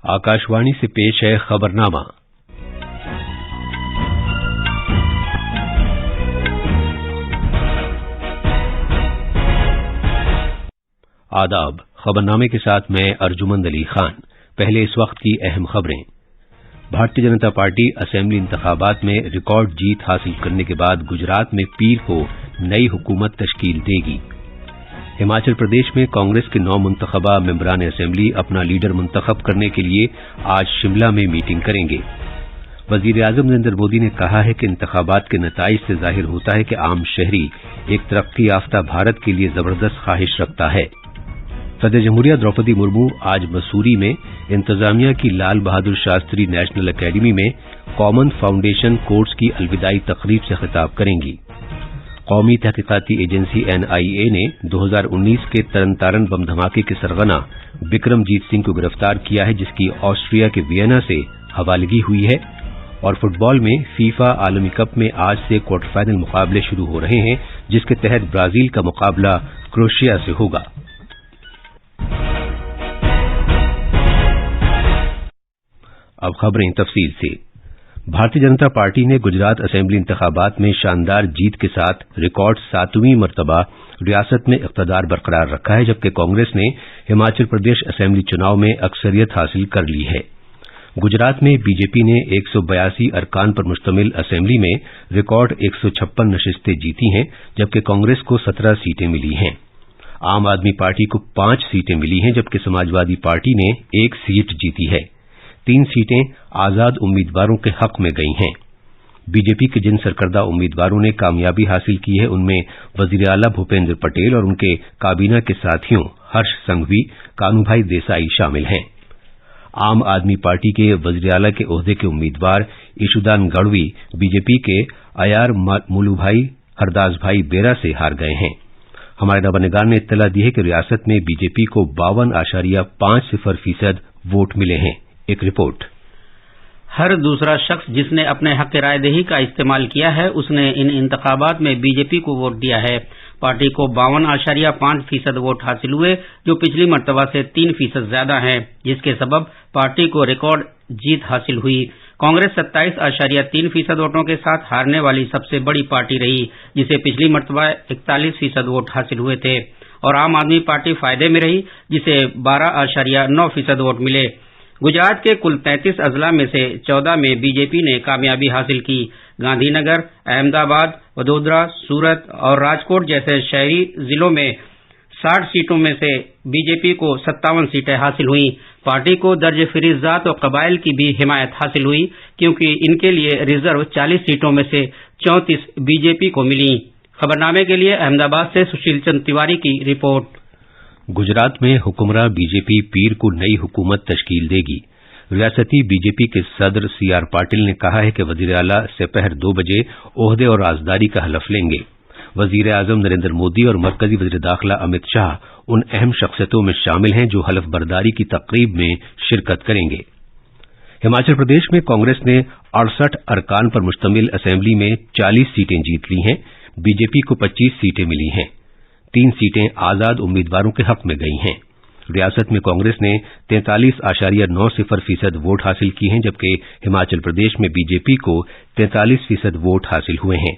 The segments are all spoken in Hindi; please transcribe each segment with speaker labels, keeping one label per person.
Speaker 1: आकाशवाणी से पेश है खबरनामा। आदाब। खबरनामे के साथ मैं अर्जुमंद अली खान। पहले इस वक्त की अहम खबरें। भारतीय जनता पार्टी असेंबली इंतखाबात में रिकॉर्ड जीत हासिल करने के बाद गुजरात में पीर को नई हुकूमत तश्कील देगी। हिमाचल प्रदेश में कांग्रेस के 9 मुंतखबा मेंबरान असेंबली अपना लीडर मुंतखब करने के लिए आज शिमला में मीटिंग करेंगे। वजीर आजम नरेंद्र मोदी ने कहा है कि इंतखाबात के नताइज से जाहिर होता है कि आम शहरी एक तरक्की याफ्ता भारत के लिए जबरदस्त ख्वाहिश रखता है। सदर जमहूरिया द्रौपदी मुर्मू आज मसूरी में इंतजामिया की लाल बहादुर शास्त्री नेशनल अकेडमी में कॉमन फाउंडेशन कोर्स की अलविदाई तकरीब से खिताब करेंगी। कौमी तहकीकाती एजेंसी NIA ने 2019 के तरन बम धमाके के सरगना बिक्रमजीत सिंह को गिरफ्तार किया है, जिसकी ऑस्ट्रिया के वियना से हवालगी हुई है। और फुटबॉल में फीफा आलमी कप में आज से क्वार्टर फाइनल मुकाबले शुरू हो रहे हैं, जिसके तहत ब्राजील का मुकाबला क्रोएशिया से होगा। अब खबरें तफसील से। भारतीय जनता पार्टी ने गुजरात असेंबली इंतखाबात में शानदार जीत के साथ रिकॉर्ड 7वीं मर्तबा रियासत में इख्तिदार बरकरार रखा है, जबकि कांग्रेस ने हिमाचल प्रदेश असेंबली चुनाव में अक्सरियत हासिल कर ली है। गुजरात में बीजेपी ने 182 अरकान पर मुश्तमिल असेंबली में रिकॉर्ड 156 नशिस्तें जीती हैं, जबकि कांग्रेस को 17 सीटें मिली हैं। आम आदमी पार्टी को 5 सीटें मिली हैं, जबकि समाजवादी पार्टी ने 1 सीट जीती है। 3 सीटें आजाद उम्मीदवारों के हक में गई हैं। बीजेपी के जिन सरकर्दा उम्मीदवारों ने कामयाबी हासिल की है, उनमें वजीर आला भूपेंद्र पटेल और उनके काबीना के साथियों हर्ष संघवी, कानूभाई देसाई शामिल हैं। आम आदमी पार्टी के वजीर आला के ओहदे के उम्मीदवार ईशुदान गढ़वी बीजेपी के अयार मुलूभाई हरदास भाई बेरा से हार गए हैं। हमारे नवानिगार ने इत्तला दी है कि रियासत में बीजेपी को 52.50% वोट मिले हैं। एक रिपोर्ट।
Speaker 2: हर दूसरा शख्स जिसने अपने हक रायदही का इस्तेमाल किया है, उसने इन इंतखाबात में बीजेपी को वोट दिया है। पार्टी को 52.5% वोट हासिल हुए, जो पिछली मर्तबा से 3% ज्यादा है, जिसके सबब पार्टी को रिकॉर्ड जीत हासिल हुई। कांग्रेस 27.3% वोटों के साथ हारने वाली सबसे बड़ी पार्टी रही, जिसे पिछली मर्तबा 41% वोट हासिल हुए थे। और आम आदमी पार्टी फायदे में रही, जिसे 12.9% वोट मिले। गुजरात के कुल 33 अजला में से 14 में बीजेपी ने कामयाबी हासिल की। गांधीनगर, अहमदाबाद, वडोदरा, सूरत और राजकोट जैसे शहरी जिलों में 60 सीटों में से बीजेपी को 57 सीटें हासिल हुई। पार्टी को दर्ज फिरिजात और कबाइल की भी हिमायत हासिल हुई, क्योंकि इनके लिए रिजर्व 40 सीटों में से 34 बीजेपी को मिली। खबरनामे के लिए अहमदाबाद से सुशील चंद तिवारी की रिपोर्ट।
Speaker 1: गुजरात में हुक्मरां बीजेपी पीर को नई हुकूमत तश्कील देगी। रियासती बीजेपी के सदर CR पाटिल ने कहा है कि वजीर आला दोपहर 2 बजे ओहदे और राजदारी का हलफ लेंगे। वजीर आजम नरेंद्र मोदी और मरकजी वजीर दाखिला अमित शाह उन अहम शख्सियतों में शामिल हैं जो हलफ बर्दारी की तकरीब में शिरकत करेंगे। हिमाचल प्रदेश में कांग्रेस ने 68 अरकान पर मुश्तमिल असेंबली में 40 सीटें जीत ली हैं। बीजेपी को 25 सीटें मिली हैं। 3 सीटें आजाद उम्मीदवारों के हक में गई हैं। रियासत में कांग्रेस ने 43.90% वोट हासिल किए हैं, जबकि हिमाचल प्रदेश में बीजेपी को 43% वोट हासिल हुए हैं।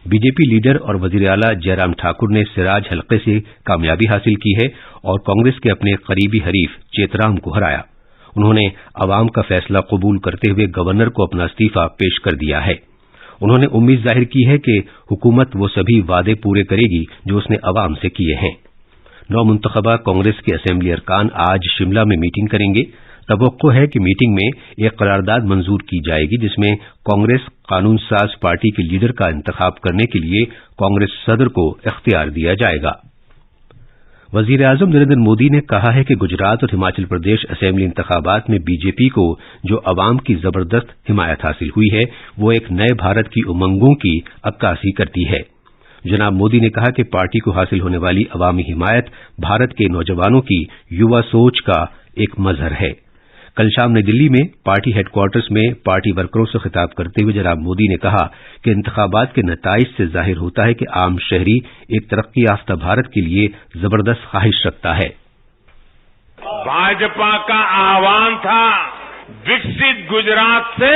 Speaker 1: बीजेपी लीडर और वजीर आला जयराम ठाकुर ने सिराज हलके से कामयाबी हासिल की है और कांग्रेस के अपने करीबी हरीफ चेतराम को हराया। उन्होंने अवाम का फैसला कबूल करते हुए गवर्नर को अपना इस्तीफा पेश कर दिया है। उन्होंने उम्मीद जाहिर की है कि हुकूमत वो सभी वादे पूरे करेगी जो उसने अवाम से किए हैं। 9 मुंतखबा कांग्रेस के असेंबली अरकान आज शिमला में मीटिंग करेंगे। तवक्को है कि मीटिंग में एक करारदाद मंजूर की जाएगी, जिसमें कांग्रेस कानून साज पार्टी के लीडर का इंतखाब करने के लिए कांग्रेस सदर को इख्तियार दिया जाएगा। वजीर आजम नरेंद्र मोदी ने कहा है कि गुजरात और हिमाचल प्रदेश असेंबली इंतखाबात में बीजेपी को जो अवाम की जबरदस्त हिमायत हासिल हुई है, वो एक नए भारत की उमंगों की अक्कासी करती है। जनाब मोदी ने कहा कि पार्टी को हासिल होने वाली अवामी हिमायत भारत के नौजवानों की युवा सोच का एक मजहर है। कल शाम नई दिल्ली में पार्टी हेडक्वार्टर्स में पार्टी वर्करों से खिताब करते हुए जनाब मोदी ने कहा कि इंतखाबात के नताइज से जाहिर होता है कि आम शहरी एक तरक्की याफ्ता भारत के लिए जबरदस्त ख्वाहिश रखता है।
Speaker 3: भाजपा का आह्वान था विकसित गुजरात से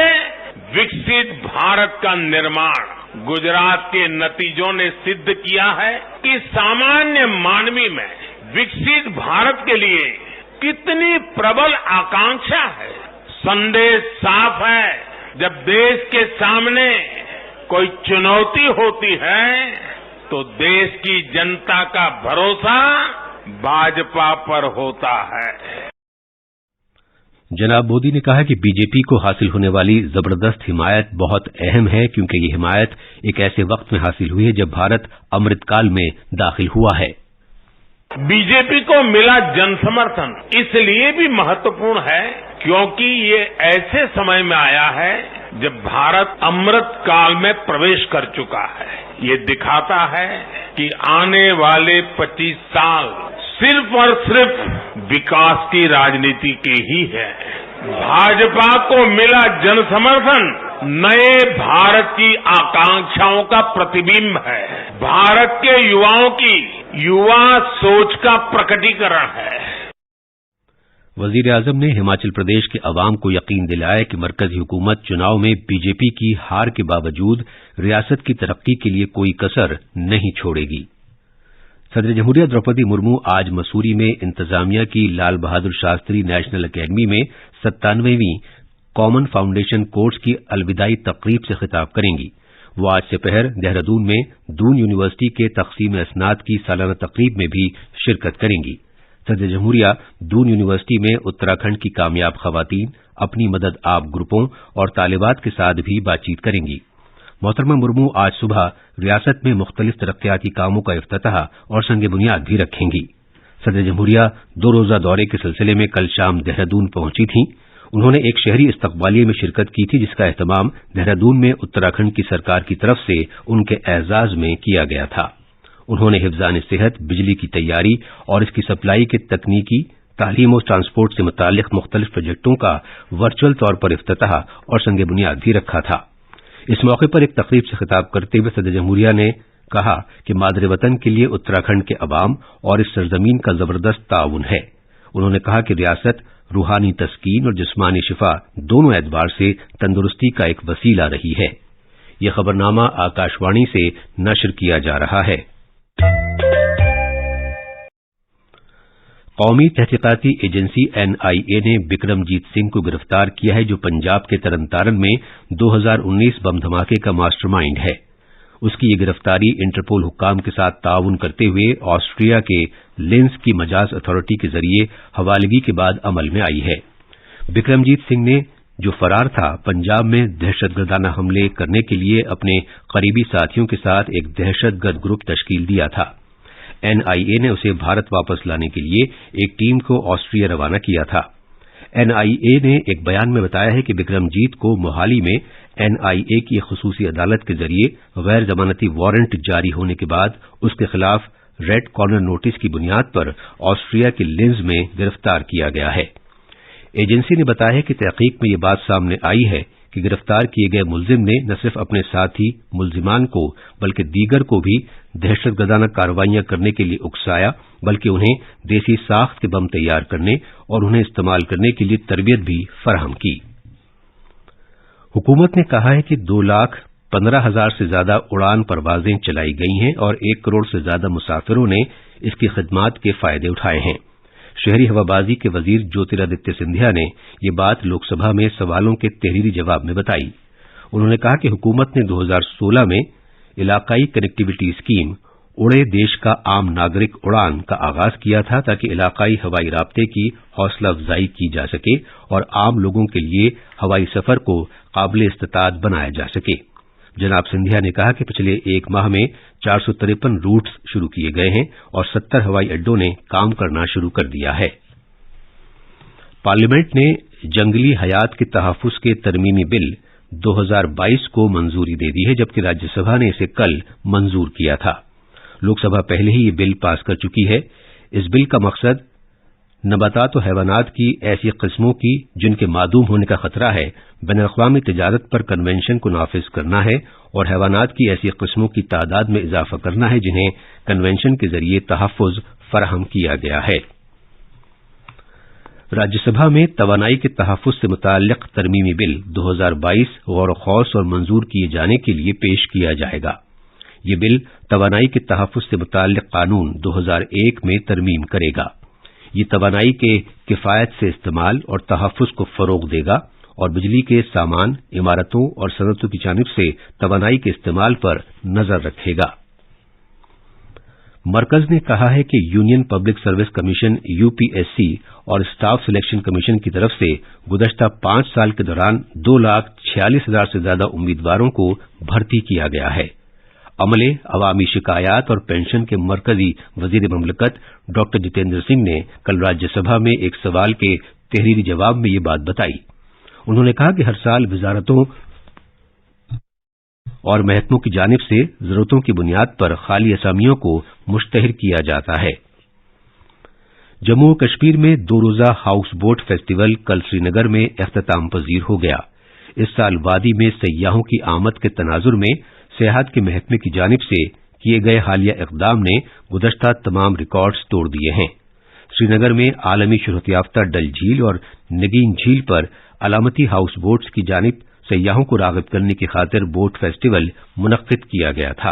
Speaker 3: विकसित भारत का निर्माण। गुजरात के नतीजों ने सिद्ध किया है कि सामान्य मानवी में विकसित भारत के लिए कितनी प्रबल आकांक्षा है। संदेश साफ है, जब देश के सामने कोई चुनौती होती है तो देश की जनता का भरोसा भाजपा पर होता है।
Speaker 1: जनाब मोदी ने कहा कि बीजेपी को हासिल होने वाली जबरदस्त हिमायत बहुत अहम है, क्योंकि ये हिमायत एक ऐसे वक्त में हासिल हुई है जब भारत अमृतकाल में दाखिल हुआ है।
Speaker 3: बीजेपी को मिला जन समर्थन इसलिए भी महत्वपूर्ण है क्योंकि ये ऐसे समय में आया है जब भारत अमृत काल में प्रवेश कर चुका है। ये दिखाता है कि आने वाले 25 साल सिर्फ और सिर्फ विकास की राजनीति के ही है। भाजपा को मिला जन समर्थन नए भारत की आकांक्षाओं का प्रतिबिंब है, भारत के युवाओं की युवा सोच का प्रकटीकरण है।
Speaker 1: वजीर आजम ने हिमाचल प्रदेश के अवाम को यकीन दिलाया कि मरकजी हुकूमत चुनाव में बीजेपी की हार के बावजूद रियासत की तरक्की के लिए कोई कसर नहीं छोड़ेगी। सदर जमहूरिया द्रौपदी मुर्मू आज मसूरी में इंतजामिया की लाल बहादुर शास्त्री नेशनल अकेडमी में 97वीं कॉमन फाउंडेशन कोर्स की अलविदाई तकरीब से खिताब करेंगी। वो आज दोपहर देहरादून में दून यूनिवर्सिटी के तकसीम असनाद की सालाना तकरीब में भी शिरकत करेंगी। सदर जमहूरिया दून यूनिवर्सिटी में उत्तराखंड की कामयाब खवातीन, अपनी मदद आप ग्रुपों और तालिबात के साथ भी बातचीत करेंगी। मोहतरमा मुर्मू आज सुबह रियासत में मुख्तलिफ तरक्याती कामों का इफ्तिताह और संग बुनियाद भी रखेंगी। सदर जमहूरिया 2 रोजा दौरे के सिलसिले में कल शाम देहरादून पहुंची थीं। उन्होंने एक शहरी इस्तकबालिये में शिरकत की थी, जिसका एहतमाम देहरादून में उत्तराखंड की सरकार की तरफ से उनके एजाज में किया गया था। उन्होंने हिफ्जान सेहत, बिजली की तैयारी और इसकी सप्लाई के तकनीकी, तालीम और ट्रांसपोर्ट से मुताल्लिक मुख्तलिफ प्रोजेक्टों का वर्चुअल तौर पर इफ्तिताह और संग बुनियाद भी रखा था। इस मौके पर एक तकरीब से खिताब करते हुए सदर जमहूरिया ने कहा कि मादरे वतन के लिए उत्तराखंड के अवाम और इस सरजमीन का जबरदस्त ताउन है। उन्होंने कहा कि रियासत रूहानी तस्कीन और जिस्मानी शिफा दोनों एतबार से तंदुरुस्ती का एक वसीला रही है। यह खबरनामा आकाशवाणी से नश्र किया जा रहा है। कौमी तहकीकाती एजेंसी NIA ने बिक्रमजीत सिंह को गिरफ्तार किया है, जो पंजाब के तरनतारन में 2019 बम धमाके का मास्टरमाइंड है। उसकी ये गिरफ्तारी इंटरपोल हुक्काम के साथ ताउन करते हुए ऑस्ट्रिया के लिंस की मजाज अथॉरिटी के जरिए हवालगी के बाद अमल में आई है। बिक्रमजीत सिंह ने, जो फरार था, पंजाब में दहशतगर्दाना हमले करने के लिए अपने करीबी साथियों के साथ एक दहशतगर्द ग्रुप तश्कील दिया था। NIA ने उसे भारत वापस लाने के लिए एक टीम को ऑस्ट्रिया रवाना किया था। NIA ने एक बयान में बताया है कि बिक्रमजीत को मोहाली में NIA की खसूसी अदालत के जरिए गैर जमानती वारंट जारी होने के बाद उसके खिलाफ रेड कॉर्नर नोटिस की बुनियाद पर ऑस्ट्रिया के लिंज में गिरफ्तार किया गया है। एजेंसी ने बताया है कि तहकीक में यह बात सामने आई है कि गिरफ्तार किए गए मुलजिम ने न सिर्फ अपने साथी मुलजिमान को बल्कि दीगर को भी दहशतगर्दाना कार्रवाइयां करने के लिए उकसाया, बल्कि उन्हें देसी साख्त के बम तैयार करने और उन्हें इस्तेमाल करने के लिए तरबियत भी फराहम की। हुकूमत ने कहा है कि 2,15,000 से ज्यादा उड़ान परवाजें चलाई गई हैं और 1 करोड़ से ज्यादा मुसाफिरों ने इसकी खिदमात के फायदे उठाए हैं। शहरी हवाबाजी के वजीर ज्योतिरादित्य सिंधिया ने ये बात लोकसभा में सवालों के तहरीरी जवाब में बताई। उन्होंने कहा कि हुकूमत ने 2016 में इलाकाई कनेक्टिविटी स्कीम उड़े देश का आम नागरिक उड़ान का आगाज किया था, ताकि इलाकाई हवाई राब्ते की हौसला अफजाई की जा सके और आम लोगों के लिए हवाई सफर को काबिल इस्तिताअत बनाया जा सके। जनाब सिंधिया ने कहा कि पिछले 1 माह में 453 रूट्स शुरू किए गए हैं और 70 हवाई अड्डों ने काम करना शुरू कर दिया है। पार्लियामेंट ने जंगली हयात के तहफ्फुज़ के तरमीमी बिल 2022 को मंजूरी दे दी है, जबकि राज्यसभा ने इसे कल मंजूर किया था। लोकसभा पहले ही ये बिल पास कर चुकी है। इस बिल का मकसद नबातात और हैवानात की ऐसी किस्मों की जिनके मादूम होने का खतरा है, बैनुल-अक़वामी तिजारत पर कन्वेंशन को नाफिज करना है और हैवानात की ऐसी किस्मों की तादाद में इजाफा करना है जिन्हें कन्वेंशन के जरिए तहफ्फुज़ फराहम किया गया है। राज्यसभा में तवानाई के तहफ्फुज़ से मुताल्लिक़ तरमीमी बिल 2022 गौर खौस और मंजूर किए जाने के लिए पेश किया जाएगा। ये बिल तवानाई के तहफ्फुज़ से मुताल्लिक़ कानून 2001 में तरमीम करेगा। ये तवानाई के किफ़ायत से इस्तेमाल और तहफ्फुज़ को फ़रोग़ देगा और बिजली के सामान, इमारतों और सनअतों की जानिब से तवानाई के इस्तेमाल पर नजर रखेगा। मरकज ने कहा है कि union public service commission UPSC और स्टाफ सिलेक्शन कमीशन की तरफ से गुज़श्ता 5 साल के दौरान 2,46,000 से ज्यादा उम्मीदवारों को भर्ती किया गया है। अमले, अवामी शिकायात और पेंशन के मरकजी वजीर ममलकत डॉक्टर जितेंद्र सिंह ने कल राज्यसभा में एक सवाल के तहरीरी जवाब में ये बात बताई। उन्होंने कहा कि हर साल वजारतों और महकमों की जानिब से जरूरतों की बुनियाद पर खाली असामियों को मुश्तहिर किया जाता है। जम्मू कश्मीर में 2 रोजा हाउस बोट फेस्टिवल कल श्रीनगर में इख्तिताम पजीर हो गया। इस साल वादी में सयाहों की आमद के तनाजुर में सेहत के महकमे की जानिब से किए गए हालिया इक़दाम ने गुज़श्ता तमाम रिकॉर्ड्स तोड़ दिए हैं। श्रीनगर में आलमी शोहरत याफ्ता डल झील और नगीन झील पर अलामती हाउस बोट्स की जानिब सयाहों को राग़िब करने की खातिर बोट फेस्टिवल मुनक्किद किया गया था।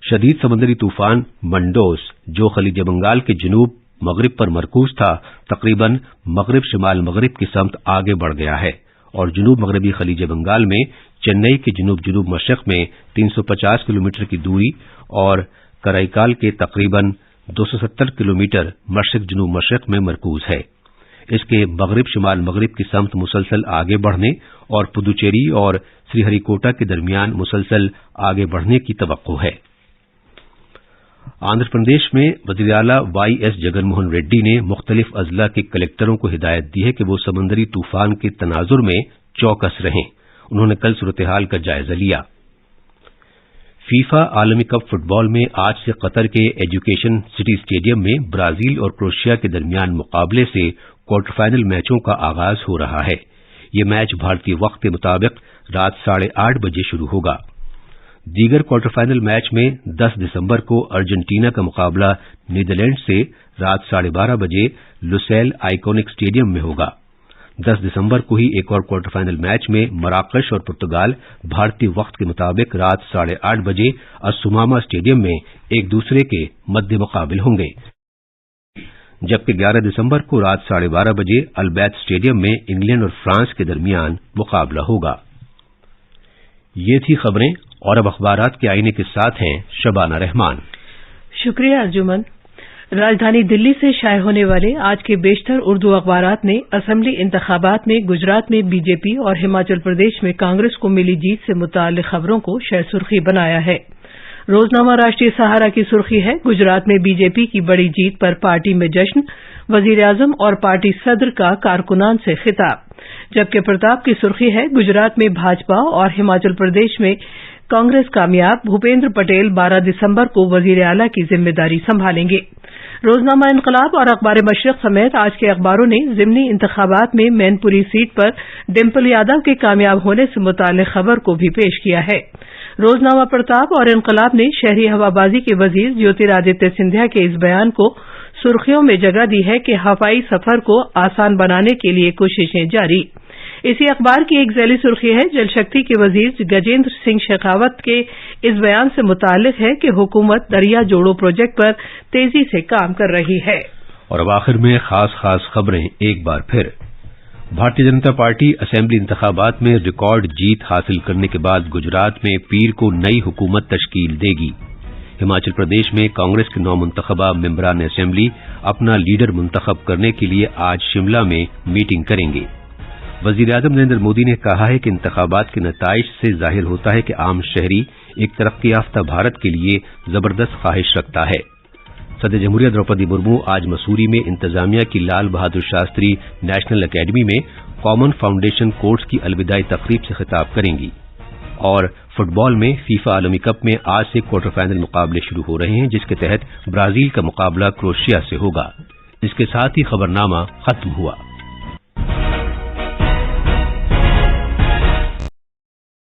Speaker 1: शदीद समंदरी तूफान मंडोस, जो खलीज बंगाल के जुनूब मगरिब पर मरकूज था, तकरीबन मगरिब शिमाल मगरिब की समत आगे बढ़ गया है और जुनूब मगरबी खलीज बंगाल में चेन्नई के जुनूब जुनूब मशरक में 350 किलोमीटर की दूरी और कराईकाल के तकरीबन 270 किलोमीटर मशरक जुनूब मशरक में मरकूज है। इसके मगरिब शिमाल मगरिब की समत मुसलसल आगे बढ़ने और पुदुचेरी और श्रीहरिकोटा के दरमियान मुसलसल आगे बढ़ने की तवक्को है। आंध्र प्रदेश में वज़ीर आला वाईएस जगनमोहन रेड्डी ने मुख्तलिफ अजला के कलेक्टरों को हिदायत दी है कि वो समंदरी तूफान के तनाजुर में चौकस रहें। उन्होंने कल सूरत-ए-हाल का जायजा लिया। फीफा आलमी कप फुटबॉल में आज से कतर के एजुकेशन सिटी स्टेडियम में ब्राजील और क्रोएशिया के दरमियान मुकाबले से क्वार्टर फाइनल मैचों का आगाज हो रहा है। ये मैच भारतीय वक्त के मुताबिक रात 8:30 बजे शुरू होगा। दीगर क्वार्टर फाइनल मैच में 10 दिसंबर को अर्जेंटीना का मुकाबला नीदरलैंड से रात 12:30 बजे लुसैल आइकॉनिक स्टेडियम में होगा। 10 दिसंबर को ही एक और क्वार्टर फाइनल मैच में मराकश और पुर्तगाल भारतीय वक्त के मुताबिक रात 8:30 बजे असुमामा स्टेडियम में एक दूसरे के मध्य मुकाबिल होंगे, जबकि 11 दिसंबर को रात 12:30 बजे अल्बैत स्टेडियम में इंग्लैंड और फ्रांस के दरमियान मुकाबला होगा। ये थी खबरें और अब अखबारात के आईने के साथ हैं शबाना रहमान।
Speaker 4: शुक्रिया अर्जुमन। राजधानी दिल्ली से शाये होने वाले आज के बेशतर उर्दू अखबारात ने असेंबली इंतखाबात में गुजरात में बीजेपी और हिमाचल प्रदेश में कांग्रेस को मिली जीत से मुताल्लिक खबरों को शह सुर्खी बनाया है। रोजनामा राष्ट्रीय सहारा की सुर्खी है, गुजरात में बीजेपी की बड़ी जीत पर पार्टी में जश्न, वजीर आजम और पार्टी सदर का कारकुनान से खिताब। जबकि प्रताप की सुर्खी है, गुजरात में भाजपा और हिमाचल प्रदेश में कांग्रेस कामयाब, भूपेंद्र पटेल 12 दिसंबर को वजीर आला की जिम्मेदारी संभालेंगे। रोजनामा इनकलाब और अखबार मशरिक समेत आज के अखबारों ने जिमनी इंतखाबात में मैनपुरी सीट पर डिम्पल यादव के कामयाब होने से मुताल्लिक खबर को भी पेश किया है। रोजनामा प्रताप और इनकलाब ने शहरी हवाबाजी के वजीर ज्योतिरादित्य सिंधिया के इस बयान को सुर्खियों में जगह दी है कि हवाई सफर को आसान बनाने के लिए कोशिशें जारी। इसी अखबार की एक ज़ैली सुर्खी है, जल शक्ति के वजीर गजेंद्र सिंह शेखावत के इस बयान से मुताल्लिक है कि हुकूमत दरिया जोड़ो प्रोजेक्ट पर तेजी से काम कर रही है।
Speaker 1: और अब आखिर में खास खबरें एक बार फिर। भारतीय जनता पार्टी असेंबली इंतखाबात में रिकॉर्ड जीत हासिल करने के बाद गुजरात में पीर को नई हुकूमत तश्कील देगी। हिमाचल प्रदेश में कांग्रेस के 9 मुंतखबा मेंबरान असेंबली अपना लीडर मुंतखब करने के लिए आज शिमला में मीटिंग करेंगे। वजीर आजम नरेंद्र मोदी ने कहा है कि इंतखाबात के नताइज से जाहिर होता है कि आम शहरी एक तरक्की याफ्ता भारत के लिए जबरदस्त ख्वाहिश रखता है। सदर जमहूरिया द्रौपदी मुर्मू आज मसूरी में इंतजामिया की लाल बहादुर शास्त्री नेशनल अकेडमी में कॉमन फाउंडेशन कोर्स की अलविदाई तकरीब से खिताब करेंगी। और फुटबॉल में फीफा आलमी कप में आज से क्वार्टर फाइनल मुकाबले शुरू हो रहे हैं, जिसके तहत ब्राजील का मुकाबला क्रोएशिया से होगा। इसके साथ ही खबरनामा खत्म हुआ।